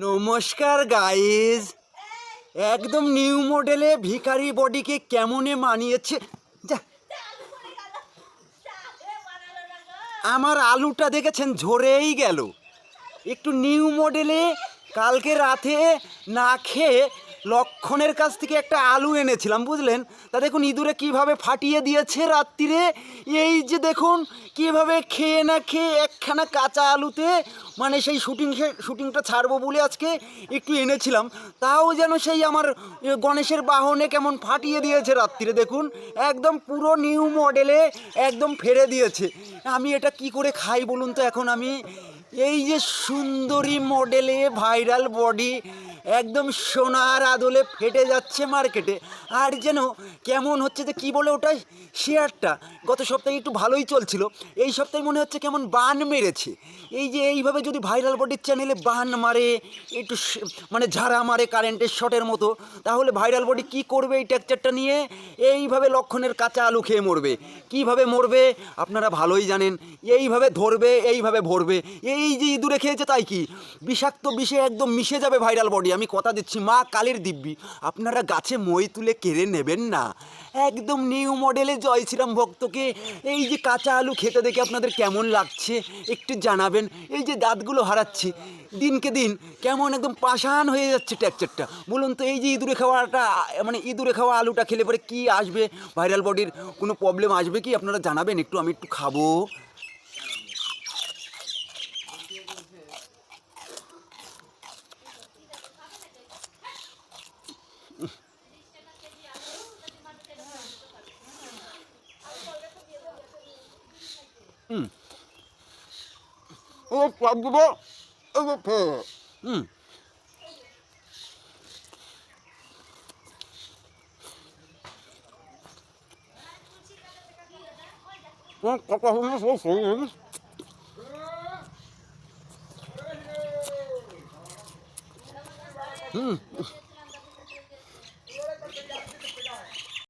নমস্কার গাইজ, একদম নিউ মডেলে ভিখারি বডিকে কেমনে মানিয়েছে। যা, আমার আলুটা দেখেছেন ঝরেই গেল। একটু নিউ মডেলে কালকে রাতে না খেয়ে লক্ষণের কাছ থেকে একটা আলু এনেছিলাম, বুঝলেন? তা দেখুন ইঁদুরে কিভাবে ফাটিয়ে দিয়েছে রাত্রিরে। এই যে দেখুন কিভাবে খেয়ে না খেয়ে একখানা কাঁচা আলুতে, মানে সেই শুটিংটা ছাড়বো বলে আজকে একটু এনেছিলাম, তাও যেন সেই আমার গণেশের বাহনে কেমন ফাটিয়ে দিয়েছে রাত্রিরে। দেখুন একদম পুরো নিউ মডেলে একদম ফেরে দিয়েছে। আমি এটা কি করে খাই বলুন তো এখন আমি? এই যে সুন্দরী মডেলে ভাইরাল বডি একদম সোনার আদলে ফেটে যাচ্ছে মার্কেটে। আর যেন কেমন হচ্ছে যে কি বলে ওটা, শেয়ারটা গত সপ্তাহে একটু ভালোই চলছিল, এই সপ্তাহে মনে হচ্ছে কেমন বান মেরেছে। এই যে এইভাবে যদি ভাইরাল বডির চ্যানেলে বান মারে, একটু মানে ঝাড়া মারে কারেন্টের শটের মতো, তাহলে ভাইরাল বডি কি করবে? এই টেক্সচারটা নিয়ে এইভাবে লক্ষণের কাঁচা আলু খেয়ে মরবে। কিভাবে মরবে আপনারা ভালোই জানেন। এইভাবে ধরবে, এইভাবে ভরবে। এই যে ইঁদুরে খেয়েছে তাই কি বিষাক্ত বিষে একদম মিশে যাবে ভাইরাল বডি, আমি কথা দিচ্ছি মা কালীর দিব্যি। আপনারা গাছে মই তুলে কেড়ে নেবেন না। একদম নিউ মডেলে জয় শ্রীরাম ভক্তকে এই যে কাঁচা আলু খেতে দেখে আপনাদের কেমন লাগছে একটু জানাবেন। এই যে দাঁতগুলো হারাচ্ছি দিনকে দিন, কেমন একদম পাষাণ হয়ে যাচ্ছে টেক্সচারটা। বলুন তো এই যে ইঁদুরে খাওয়াটা, মানে ইঁদুরে খাওয়া আলুটা খেলে পরে কি আসবে? ভাইরাল বডির কোনো প্রবলেম আসবে কি আপনারা জানাবেন একটু, আমি একটু খাবো। ও সব দেবো। কথা হলো সব শরীর।